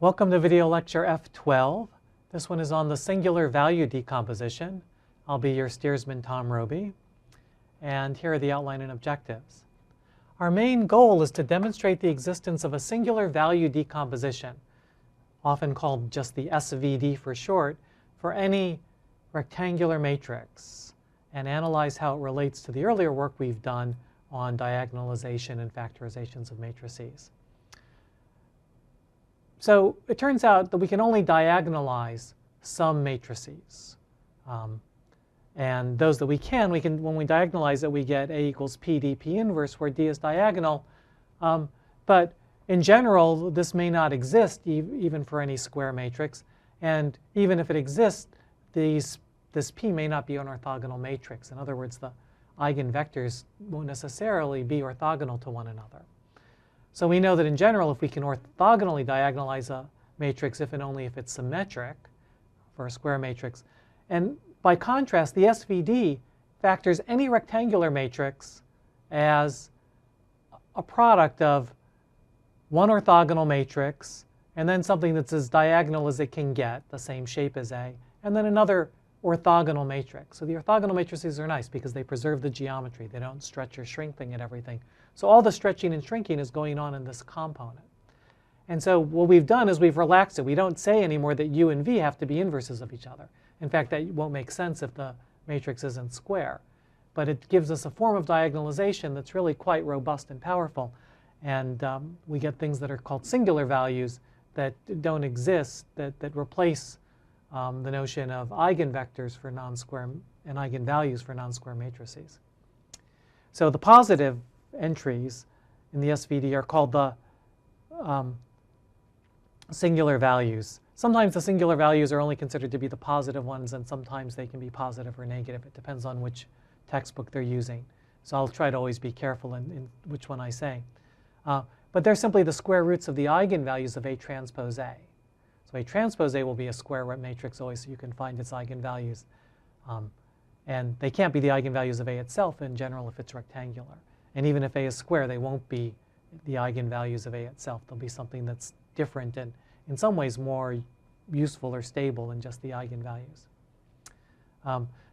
Welcome to video lecture F12. This one is on the singular value decomposition. I'll be your steersman, Tom Roby. And here are the outline and objectives. Our main goal is to demonstrate the existence of a singular value decomposition, often called just the SVD for short, for any rectangular matrix, and analyze how it relates to the earlier work we've done on diagonalization and factorizations of matrices. So it turns out that we can only diagonalize some matrices. And those that we can, when we diagonalize it, we get A equals P d P inverse, where D is diagonal. But in general, this may not exist even for any square matrix. And even if it exists, this P may not be an orthogonal matrix. In other words, the eigenvectors won't necessarily be orthogonal to one another. So we know that in general, if we can orthogonally diagonalize a matrix if and only if it's symmetric for a square matrix. And by contrast, the SVD factors any rectangular matrix as a product of one orthogonal matrix and then something that's as diagonal as it can get, the same shape as A, and then another orthogonal matrix. So the orthogonal matrices are nice because they preserve the geometry. They don't stretch or shrink and everything. So all the stretching and shrinking is going on in this component. And so what we've done is we've relaxed it. We don't say anymore that U and V have to be inverses of each other. In fact, that won't make sense if the matrix isn't square. But it gives us a form of diagonalization that's really quite robust and powerful. And we get things that are called singular values that don't exist, that replace the notion of eigenvectors for non-square and eigenvalues for non-square matrices. So the positive entries in the SVD are called the singular values. Sometimes the singular values are only considered to be the positive ones, and sometimes they can be positive or negative. It depends on which textbook they're using. So I'll try to always be careful in which one I say. But they're simply the square roots of the eigenvalues of A transpose A. So A transpose A will be a square matrix always, so you can find its eigenvalues. And they can't be the eigenvalues of A itself in general if it's rectangular. And even if A is square, they won't be the eigenvalues of A itself. They'll be something that's different and in some ways more useful or stable than just the eigenvalues.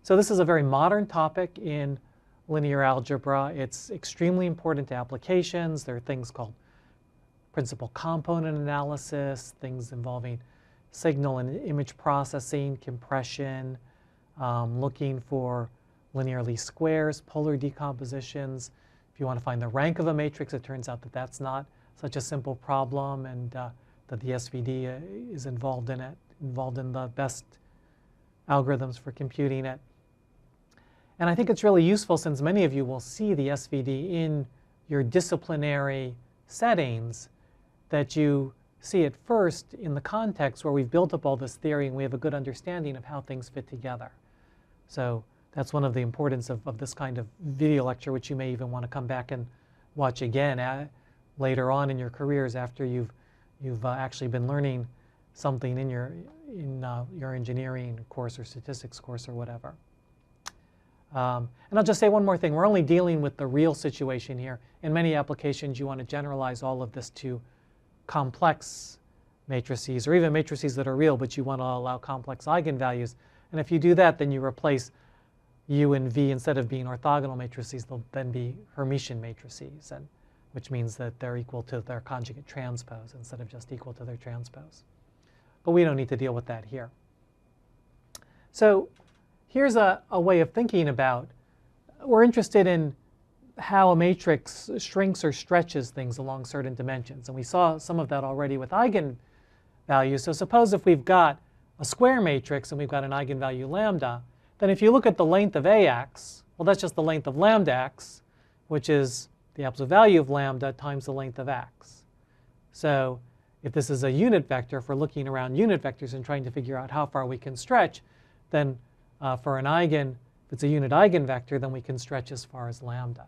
So this is a very modern topic in linear algebra. It's extremely important to applications. There are things called principal component analysis, things involving signal and image processing, compression, looking for linear least squares, polar decompositions. If you want to find the rank of a matrix, it turns out that that's not such a simple problem, and that the SVD is involved in it, involved in the best algorithms for computing it. And I think it's really useful, since many of you will see the SVD in your disciplinary settings, that you see it first in the context where we've built up all this theory and we have a good understanding of how things fit together. So that's one of the importance of this kind of video lecture, which you may even want to come back and watch again later on in your careers after you've actually been learning something in your engineering course or statistics course or whatever. And I'll just say one more thing. We're only dealing with the real situation here. In many applications, you want to generalize all of this to complex matrices, or even matrices that are real, but you want to allow complex eigenvalues. And if you do that, then you replace U and V, instead of being orthogonal matrices, they'll then be Hermitian matrices, which means that they're equal to their conjugate transpose instead of just equal to their transpose. But we don't need to deal with that here. So here's a way of thinking about, we're interested in how a matrix shrinks or stretches things along certain dimensions. And we saw some of that already with eigenvalues. So suppose if we've got a square matrix and we've got an eigenvalue lambda, then if you look at the length of AX, well, that's just the length of lambda x, which is the absolute value of lambda times the length of x. So if this is a unit vector, if we're looking around unit vectors and trying to figure out how far we can stretch, then for an eigen, if it's a unit eigenvector, then we can stretch as far as lambda.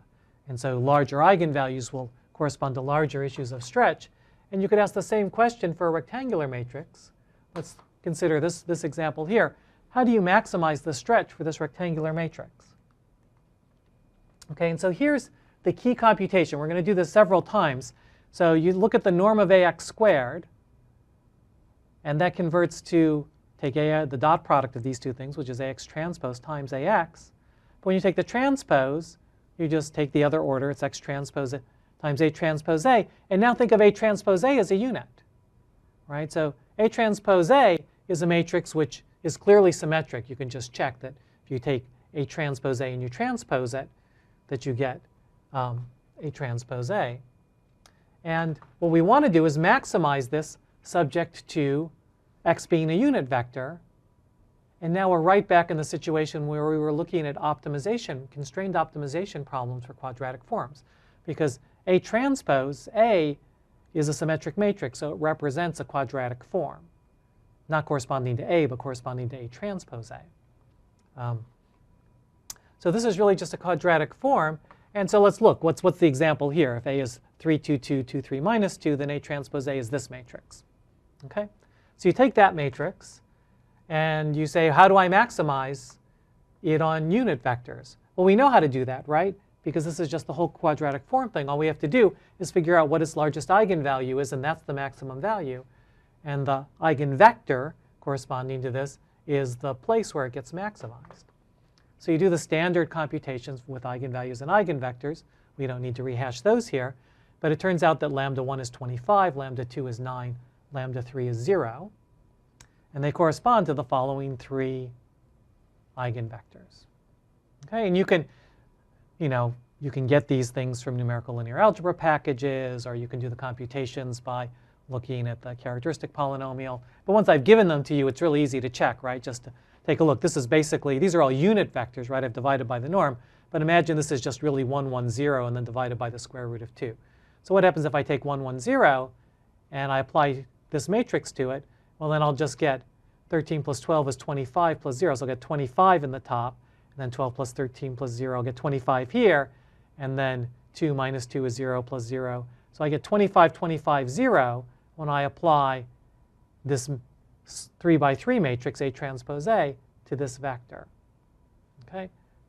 And so larger eigenvalues will correspond to larger issues of stretch. And you could ask the same question for a rectangular matrix. Let's consider this example here. How do you maximize the stretch for this rectangular matrix? Okay, and so here's the key computation. We're going to do this several times. So you look at the norm of AX squared, And that converts to, take the dot product of these two things, which is AX transpose times AX. But when you take the transpose, you just take the other order. It's X transpose times A transpose A. And now think of A transpose A as a unit. Right? So A transpose A is a matrix which is clearly symmetric. You can just check that if you take A transpose A and you transpose it, that you get A transpose A. And what we want to do is maximize this subject to X being a unit vector. And now we're right back in the situation where we were looking at optimization, constrained optimization problems for quadratic forms. Because A transpose A is a symmetric matrix, so it represents a quadratic form. Not corresponding to A, but corresponding to A transpose A. So this is really just a quadratic form. And so let's look. What's the example here? If A is 3, 2, 2, 2, 3, minus 2, then A transpose A is this matrix. Okay? So you take that matrix, and you say, how do I maximize it on unit vectors? Well, we know how to do that, right? Because this is just the whole quadratic form thing. All we have to do is figure out what its largest eigenvalue is, and that's the maximum value. And the eigenvector corresponding to this is the place where it gets maximized. So you do the standard computations with eigenvalues and eigenvectors. We don't need to rehash those here. But it turns out that lambda 1 is 25, lambda 2 is 9, lambda 3 is 0. And they correspond to the following three eigenvectors. Okay, and you can get these things from numerical linear algebra packages, or you can do the computations by looking at the characteristic polynomial. But once I've given them to you, it's really easy to check, right? Just to take a look. This is basically, these are all unit vectors, right? I've divided by the norm. But imagine this is just really 1, 1, 0, and then divided by the square root of 2. So what happens if I take 1, 1, 0, and I apply this matrix to it? Well, then I'll just get 13 plus 12 is 25 plus 0. So I'll get 25 in the top. And then 12 plus 13 plus 0, I'll get 25 here. And then 2 minus 2 is 0 plus 0. So I get 25, 25, 0 when I apply this 3 by 3 matrix, A transpose A, to this vector. Okay?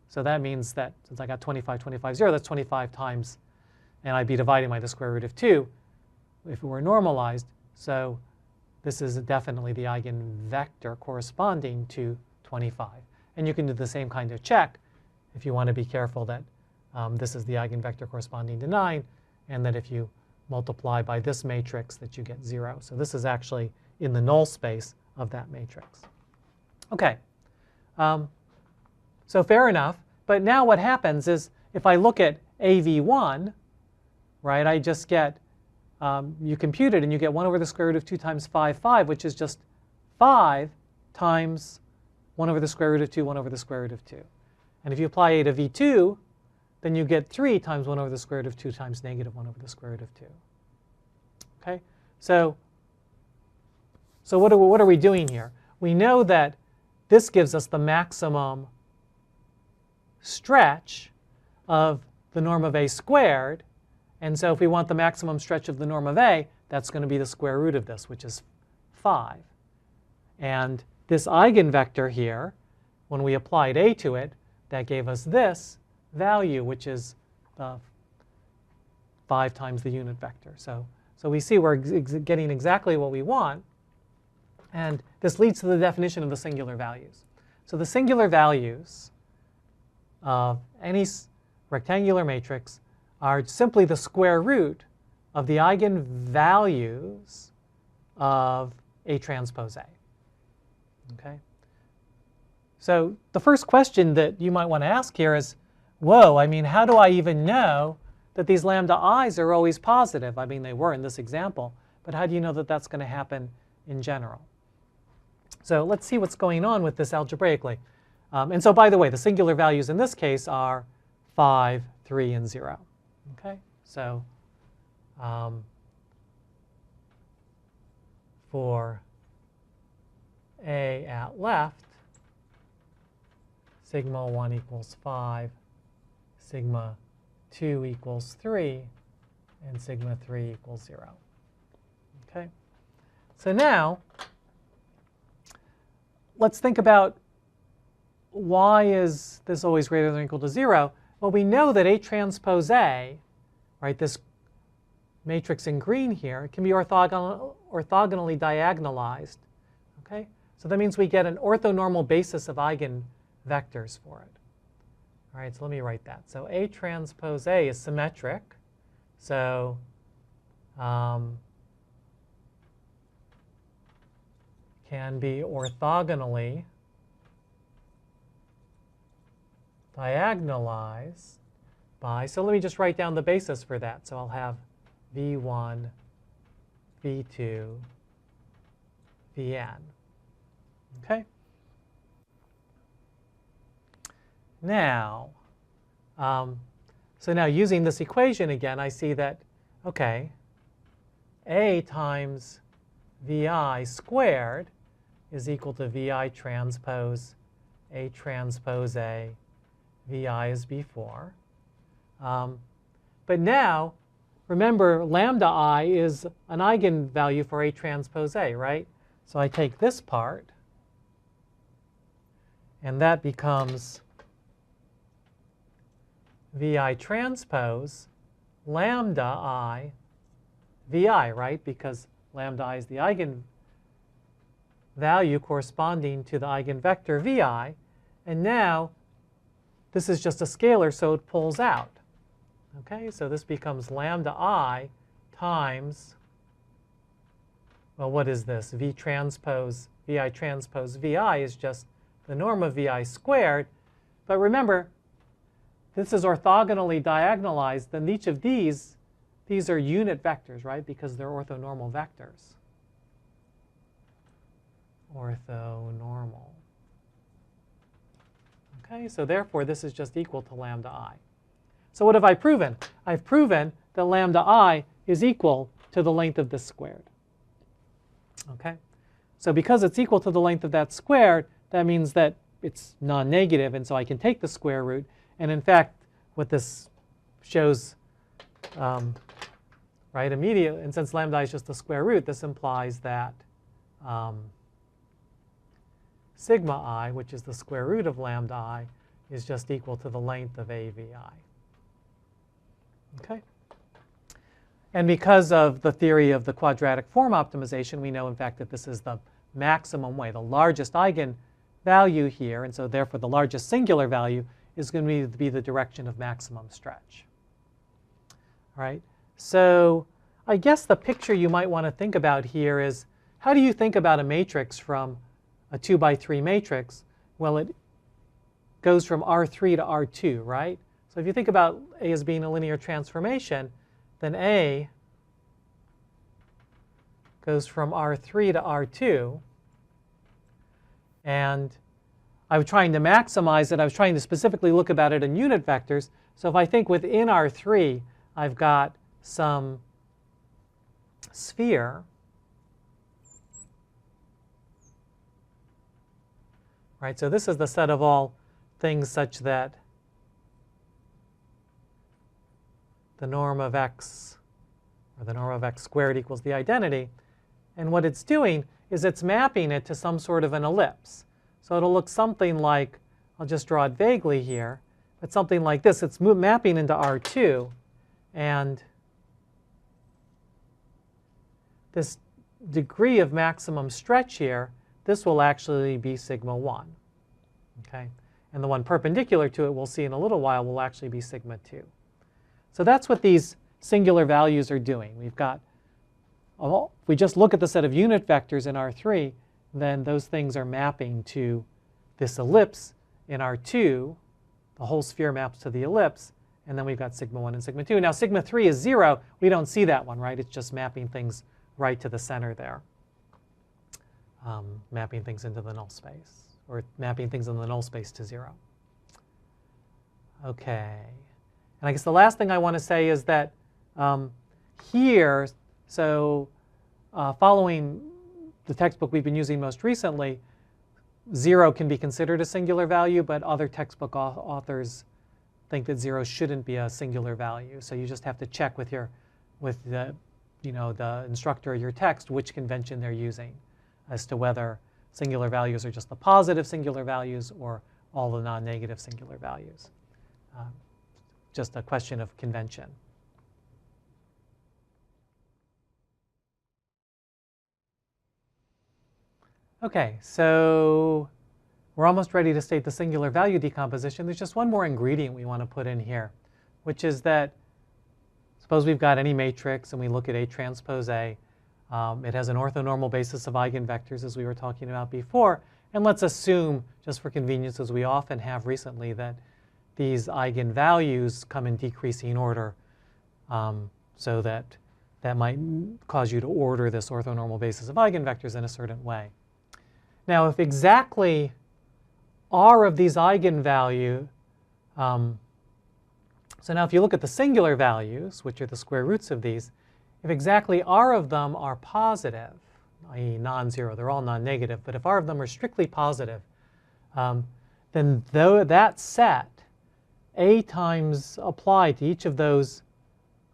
So that means that since I got 25, 25, 0, that's 25 times, and I'd be dividing by the square root of 2 if it were normalized. So this is definitely the eigenvector corresponding to 25. And you can do the same kind of check if you want to be careful that this is the eigenvector corresponding to 9, and that if you multiply by this matrix that you get 0. So this is actually in the null space of that matrix. Okay, so fair enough. But now what happens is if I look at AV1, right, I just get, you compute it and you get 1 over the square root of 2 times 5, 5, which is just 5 times 1 over the square root of 2, 1 over the square root of 2. And if you apply A to V2, then you get 3 times 1 over the square root of 2 times negative 1 over the square root of 2. Okay, so what are we doing here? We know that this gives us the maximum stretch of the norm of A squared. And so if we want the maximum stretch of the norm of A, that's going to be the square root of this, which is 5. And this eigenvector here, when we applied A to it, that gave us this value, which is 5 times the unit vector. So we see we're getting exactly what we want. And this leads to the definition of the singular values. So the singular values of any rectangular matrix are simply the square root of the eigenvalues of A transpose A. Okay? So the first question that you might want to ask here is, whoa, I mean, how do I even know that these lambda i's are always positive? I mean, they were in this example, but how do you know that that's going to happen in general? So let's see what's going on with this algebraically. And so, by the way, the singular values in this case are 5, 3, and 0. Okay, so for A at left, sigma 1 equals 5, sigma 2 equals 3, and sigma 3 equals 0. Okay, so now let's think about why is this always greater than or equal to 0? Well, we know that A transpose A, right, this matrix in green here, it can be orthogonally diagonalized. Okay? So that means we get an orthonormal basis of eigenvectors for it. All right, so let me write that. So A transpose A is symmetric. So can be orthogonally diagonalized by, so let me just write down the basis for that. So I'll have V1, V2, Vn. Okay? Now, so now using this equation again, I see that, okay, A times Vi squared is equal to Vi transpose A transpose A, Vi as before. But now, remember, lambda I is an eigenvalue for A transpose A, right? So I take this part, and that becomes Vi transpose lambda I Vi, right? Because lambda I is the eigenvalue corresponding to the eigenvector Vi. And now, this is just a scalar, so it pulls out. Okay, so this becomes lambda I times, well, what is this? Vi transpose Vi is just the norm of Vi squared. But remember, this is orthogonally diagonalized, then each of these are unit vectors, right? Because they're orthonormal vectors. Orthonormal. Okay, so therefore this is just equal to lambda I. So what have I proven? I've proven that lambda I is equal to the length of this squared. Okay, so because it's equal to the length of that squared, that means that it's non-negative, and so I can take the square root. And in fact, what this shows, right, immediately, and since lambda I is just the square root, this implies that sigma I, which is the square root of lambda I, is just equal to the length of AVI. Okay? And because of the theory of the quadratic form optimization, we know, in fact, that this is the maximum way, the largest eigenvalue here, and so therefore the largest singular value is going to be the direction of maximum stretch. All right? So I guess the picture you might want to think about here is, how do you think about a matrix from a 2 by 3 matrix? Well, it goes from R3 to R2, right? So if you think about A as being a linear transformation, then A goes from R3 to R2. And I was trying to maximize it. I was trying to specifically look about it in unit vectors. So if I think within R3, I've got some sphere, right? So this is the set of all things such that the norm of x, or the norm of x squared, equals the identity. And what it's doing is it's mapping it to some sort of an ellipse. So it'll look something like, I'll just draw it vaguely here, but something like this. It's mapping into R2, and this degree of maximum stretch here, this will actually be sigma 1. Okay? And the one perpendicular to it, we'll see in a little while, will actually be sigma 2. So that's what these singular values are doing. We've got, if we just look at the set of unit vectors in R3, then those things are mapping to this ellipse in R2. The whole sphere maps to the ellipse. And then we've got sigma 1 and sigma 2. Now sigma 3 is 0. We don't see that one, right? It's just mapping things right to the center there. Mapping things into the null space, or mapping things in the null space to 0. Okay. And I guess the last thing I want to say is that here, so following the textbook we've been using most recently, 0 can be considered a singular value, but other textbook authors think that 0 shouldn't be a singular value. So you just have to check with the instructor of your text which convention they're using as to whether singular values are just the positive singular values or all the non-negative singular values. Just a question of convention. Okay, so we're almost ready to state the singular value decomposition. There's just one more ingredient we want to put in here, which is that suppose we've got any matrix and we look at A transpose A. It has an orthonormal basis of eigenvectors, as we were talking about before. And let's assume, just for convenience, as we often have recently, that these eigenvalues come in decreasing order, so that might cause you to order this orthonormal basis of eigenvectors in a certain way. Now, if exactly r of these eigenvalue, so now if you look at the singular values, which are the square roots of these, if exactly r of them are positive, i.e. non-zero, they're all non-negative, but if r of them are strictly positive, then though that set, A times applied to each of those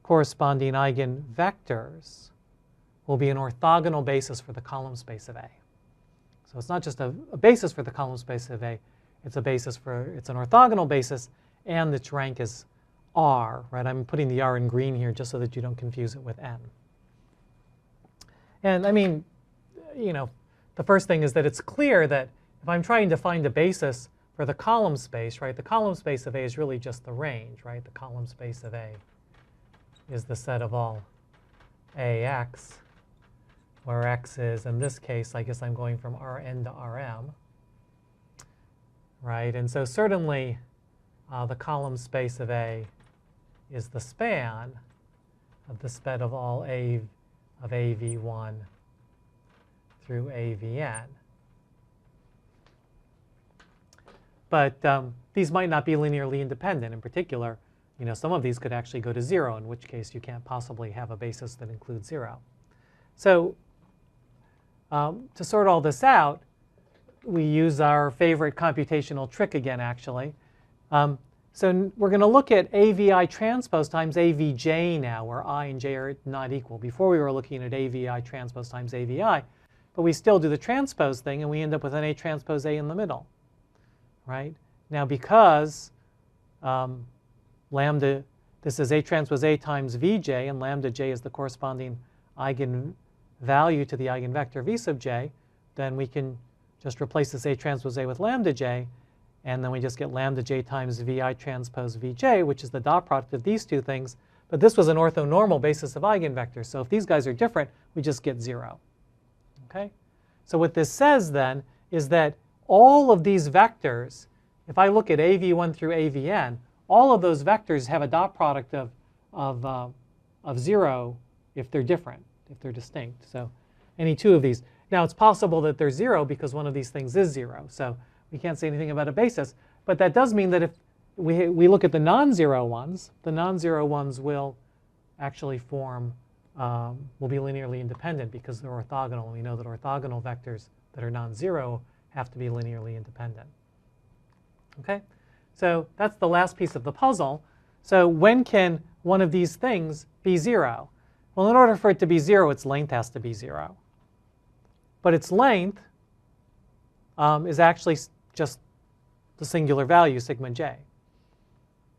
corresponding eigenvectors will be an orthogonal basis for the column space of A. So it's not just a basis for the column space of A, it's an orthogonal basis, and its rank is R, right? I'm putting the R in green here just so that you don't confuse it with N. And I mean, you know, the first thing is that it's clear that if I'm trying to find a basis for the column space, right, the column space of A is really just the range, right? The column space of A is the set of all AX, where X is, in this case, I guess I'm going from Rn to Rm, right? And so certainly the column space of A is the span of the set of all A of AV1 through AVN. But these might not be linearly independent. In particular, you know, some of these could actually go to 0, in which case you can't possibly have a basis that includes 0. So to sort all this out, we use our favorite computational trick again, actually. So we're going to look at AVI transpose times AVJ now, where I and j are not equal. Before we were looking at AVI transpose times AVI, but we still do the transpose thing, and we end up with an A transpose A in the middle, right? Now, because lambda, this is A transpose A times Vj, and lambda j is the corresponding eigenvalue to the eigenvector V sub j, then we can just replace this A transpose A with lambda j, and then we just get lambda j times Vi transpose Vj, which is the dot product of these two things. But this was an orthonormal basis of eigenvectors, so if these guys are different, we just get 0. Okay? So what this says then is that all of these vectors, if I look at AV1 through AVN, all of those vectors have a dot product of 0 if they're different, if they're distinct. So any two of these. Now it's possible that they're 0 because one of these things is 0. So we can't say anything about a basis. But that does mean that if we look at the non-zero ones, the non-zero ones will actually form, will be linearly independent because they're orthogonal. And we know that orthogonal vectors that are non-zero have to be linearly independent. Okay? So that's the last piece of the puzzle. So when can one of these things be 0? Well, in order for it to be 0, its length has to be 0. But its length is actually just the singular value, sigma j.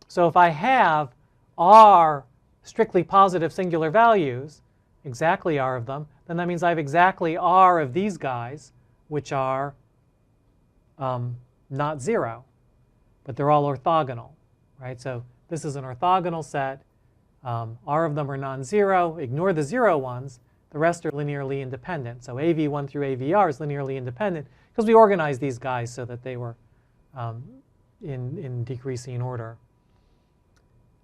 So if I have r strictly positive singular values, exactly r of them, then that means I have exactly r of these guys, which are not 0, but they're all orthogonal, right? So this is an orthogonal set. R of them are non-zero. Ignore the 0 ones. The rest are linearly independent. So AV1 through AVR is linearly independent because we organized these guys so that they were in decreasing order.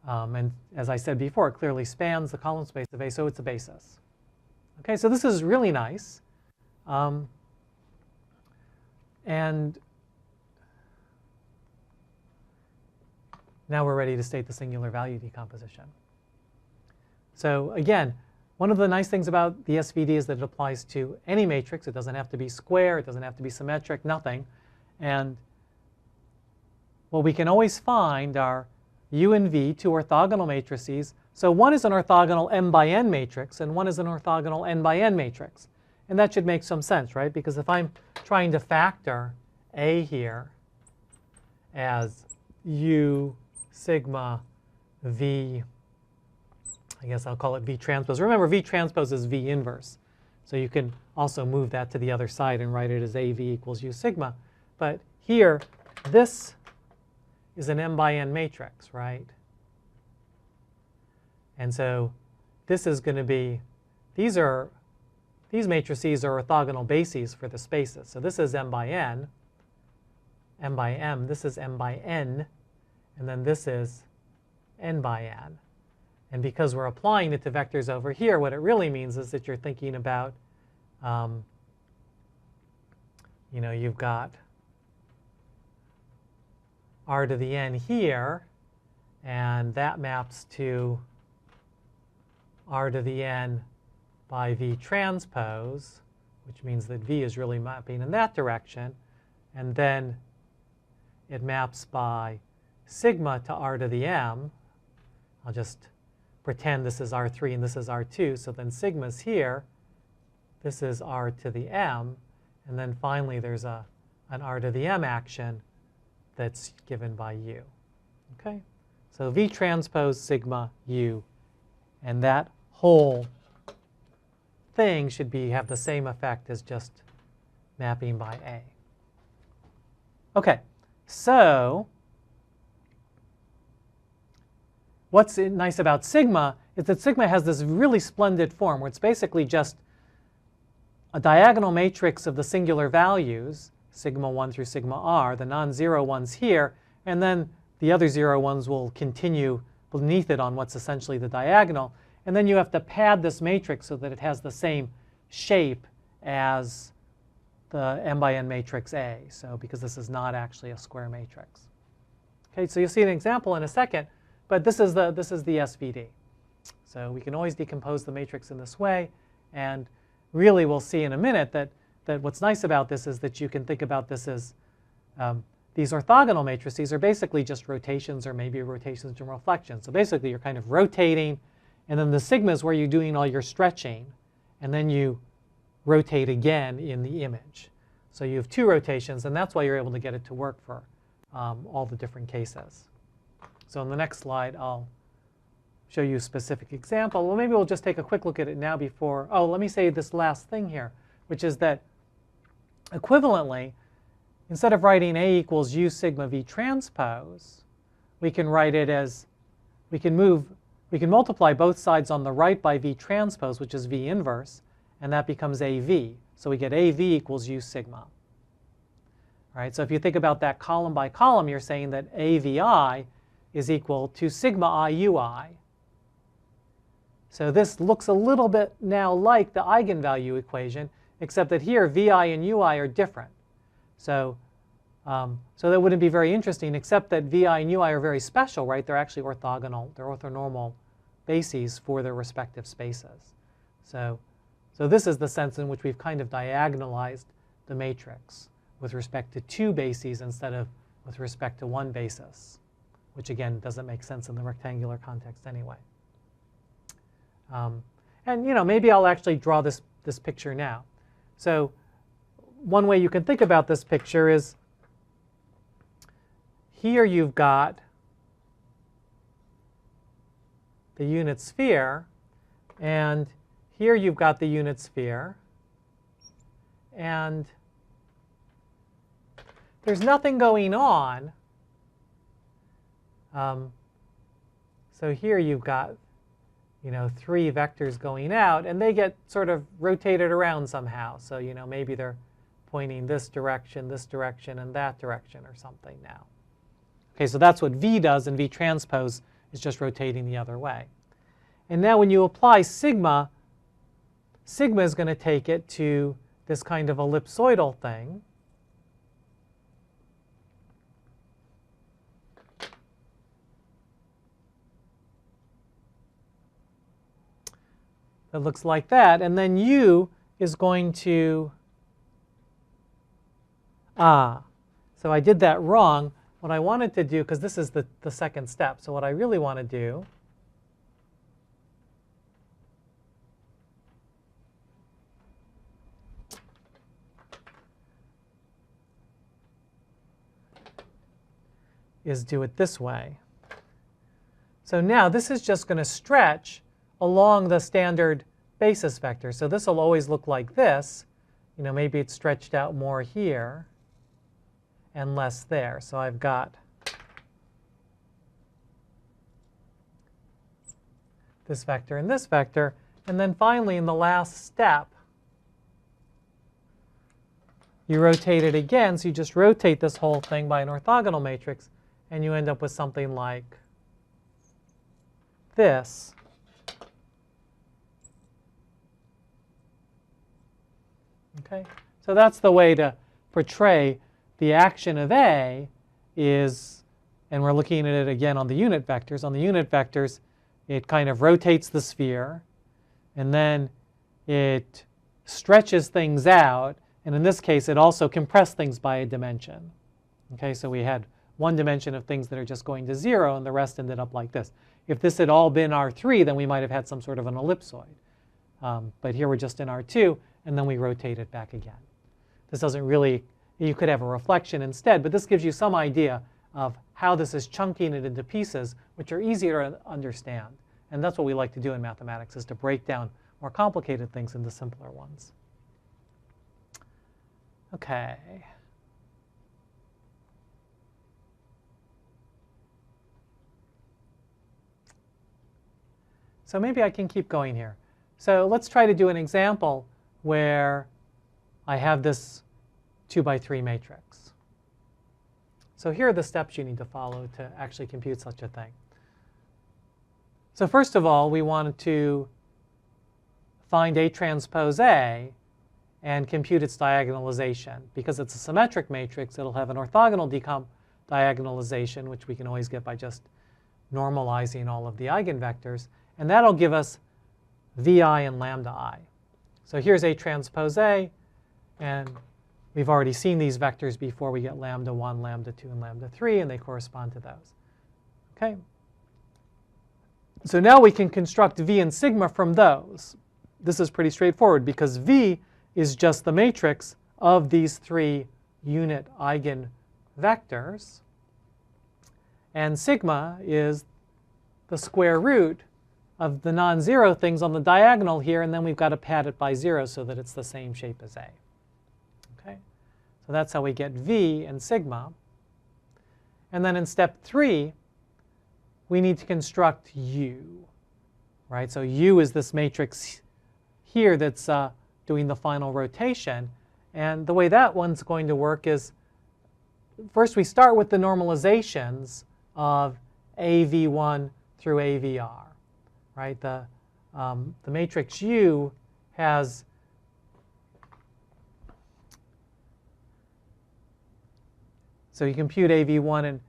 And as I said before, it clearly spans the column space of A, so it's a basis. Okay, so this is really nice. And now we're ready to state the singular value decomposition. So again, one of the nice things about the SVD is that it applies to any matrix. It doesn't have to be square. It doesn't have to be symmetric, nothing. And well, we can always find our U and V, two orthogonal matrices. So one is an orthogonal m by n matrix, and one is an orthogonal n by n matrix. And that should make some sense, right? Because if I'm trying to factor A here as U sigma V, I guess I'll call it V transpose. Remember, V transpose is V inverse. So you can also move that to the other side and write it as AV equals U sigma. But here, this is an m by n matrix, right? And so this is going to be, these matrices are orthogonal bases for the spaces. So this is m by n, m by m, this is m by n, and then this is n by n. And because we're applying it to vectors over here, what it really means is that you're thinking about, you've got r to the n here, and that maps to r to the n by v transpose, which means that v is really mapping in that direction. And then it maps by sigma to r to the m. I'll just pretend this is R3 and this is R2. So then sigma's here. This is r to the m. And then finally, there's an r to the m action that's given by u. Okay? So v transpose sigma u. And that whole thing should have the same effect as just mapping by A. Okay, so what's nice about sigma is that sigma has this really splendid form where it's basically just a diagonal matrix of the singular values, sigma 1 through sigma r, the non-zero ones here, and then the other zero ones will continue beneath it on what's essentially the diagonal. And then you have to pad this matrix so that it has the same shape as the m by n matrix A. So because this is not actually a square matrix. Okay, so you'll see an example in a second, but this is the SVD. So we can always decompose the matrix in this way, and really we'll see in a minute that what's nice about this is that you can think about this as these orthogonal matrices are basically just rotations or maybe rotations and reflections. So basically you're kind of rotating, and then the sigma is where you're doing all your stretching, and then you rotate again in the image. So you have two rotations, and that's why you're able to get it to work for all the different cases. So in the next slide, I'll show you a specific example. Well, maybe we'll just take a quick look at it now before. Oh, let me say this last thing here, which is that equivalently, instead of writing A equals U sigma V transpose, we can write it as, we can multiply both sides on the right by V transpose, which is V inverse, and that becomes AV. So we get AV equals U sigma. All right, so if you think about that column by column, you're saying that AVI is equal to sigma I UI. So this looks a little bit now like the eigenvalue equation, except that here VI and UI are different. So that wouldn't be very interesting, except that VI and UI are very special, right? They're actually orthogonal. They're orthonormal bases for their respective spaces. So this is the sense in which we've kind of diagonalized the matrix with respect to two bases instead of with respect to one basis, which again doesn't make sense in the rectangular context anyway. And maybe I'll actually draw this picture now. So one way you can think about this picture is here you've got the unit sphere, and here you've got the unit sphere, and there's nothing going on. So here you've got three vectors going out, and they get sort of rotated around somehow. So maybe they're pointing this direction, and that direction or something now. Okay, so that's what V does, and V transpose is just rotating the other way. And now when you apply sigma, sigma is going to take it to this kind of ellipsoidal thing. That looks like that, and then U is going to, so I did that wrong. What I wanted to do, because this is the second step, so what I really want to do is do it this way. So now this is just going to stretch along the standard basis vector. So this will always look like this. You know, maybe it's stretched out more here and less there. So I've got this vector and this vector. And then finally, in the last step, you rotate it again. So you just rotate this whole thing by an orthogonal matrix, and you end up with something like this. Okay, so that's the way to portray the action of A is, and we're looking at it again on the unit vectors. On the unit vectors, it kind of rotates the sphere, and then it stretches things out, and in this case, it also compressed things by a dimension. Okay, so we had one dimension of things that are just going to 0, and the rest ended up like this. If this had all been R3, then we might have had some sort of an ellipsoid. But here we're just in R2, and then we rotate it back again. This doesn't really, you could have a reflection instead, but this gives you some idea of how this is chunking it into pieces, which are easier to understand. And that's what we like to do in mathematics, is to break down more complicated things into simpler ones. Okay. So maybe I can keep going here. So let's try to do an example where I have this 2 by 3 matrix. So here are the steps you need to follow to actually compute such a thing. So first of all, we wanted to find A transpose A and compute its diagonalization. Because it's a symmetric matrix, it'll have an orthogonal diagonalization, which we can always get by just normalizing all of the eigenvectors. And that'll give us vi and lambda I. So here's A transpose A, and we've already seen these vectors before. We get lambda 1, lambda 2, and lambda 3, and they correspond to those. Okay. So now we can construct V and sigma from those. This is pretty straightforward because V is just the matrix of these 3 unit eigenvectors, and sigma is the square root of the non-zero things on the diagonal here, and then we've got to pad it by 0 so that it's the same shape as A. Okay, so that's how we get V and sigma. And then in step 3, we need to construct U, right? So U is this matrix here that's doing the final rotation. And the way that one's going to work is, first we start with the normalizations of AV1 through AVR. Right, the matrix U has so you compute AV1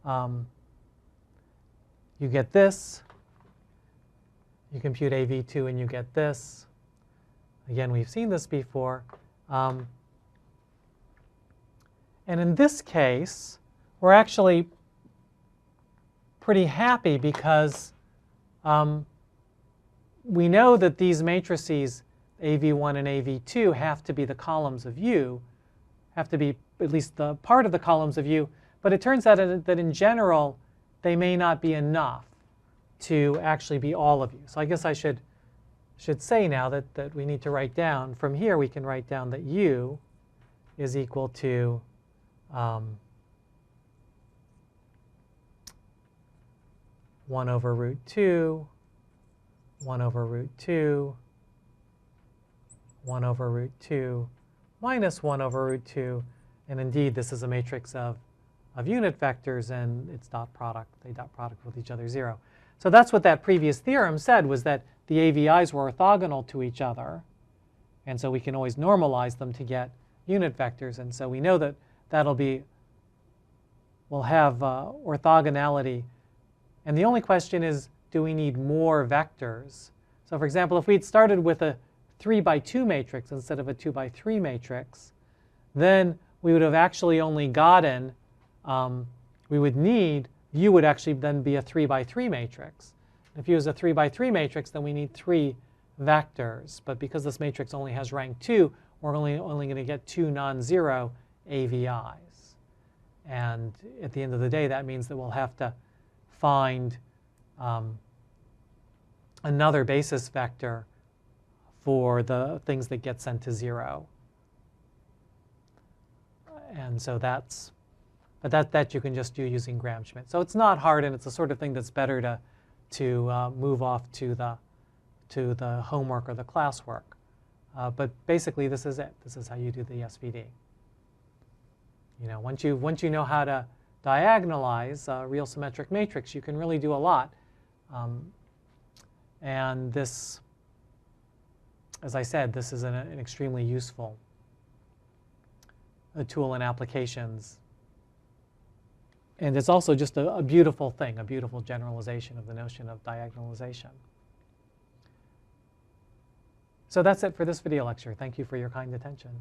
and you get this. You compute AV2 and you get this. Again, we've seen this before. And in this case, we're actually pretty happy because we know that these matrices, AV1 and AV2, have to be the columns of U, have to be at least the part of the columns of U. But it turns out that in general, they may not be enough to actually be all of U. So I guess I should say now that we need to write down, from here we can write down that U is equal to 1 over root 2, 1 over root 2, 1 over root 2, minus 1 over root 2. And indeed, this is a matrix of unit vectors, and it's dot product. They dot product with each other 0. So that's what that previous theorem said, was that the AVIs were orthogonal to each other. And so we can always normalize them to get unit vectors. And so we know that we'll have orthogonality. And the only question is, do we need more vectors? So for example, if we'd started with a 3 by 2 matrix instead of a 2 by 3 matrix, then we would have actually only gotten, we would need, U would actually then be a 3 by 3 matrix. If U is a 3 by 3 matrix, then we need 3 vectors. But because this matrix only has rank 2, we're only going to get 2 non-zero AVIs. And at the end of the day, that means that we'll have to find another basis vector for the things that get sent to 0. And so but that you can just do using Gram-Schmidt. So it's not hard, and it's the sort of thing that's better to move off to the homework or the classwork. But basically, this is it. This is how you do the SVD. You know, once you know how to diagonalize a real symmetric matrix, you can really do a lot. And this, as I said, this is an extremely useful tool in applications. And it's also just a beautiful thing, a beautiful generalization of the notion of diagonalization. So that's it for this video lecture. Thank you for your kind attention.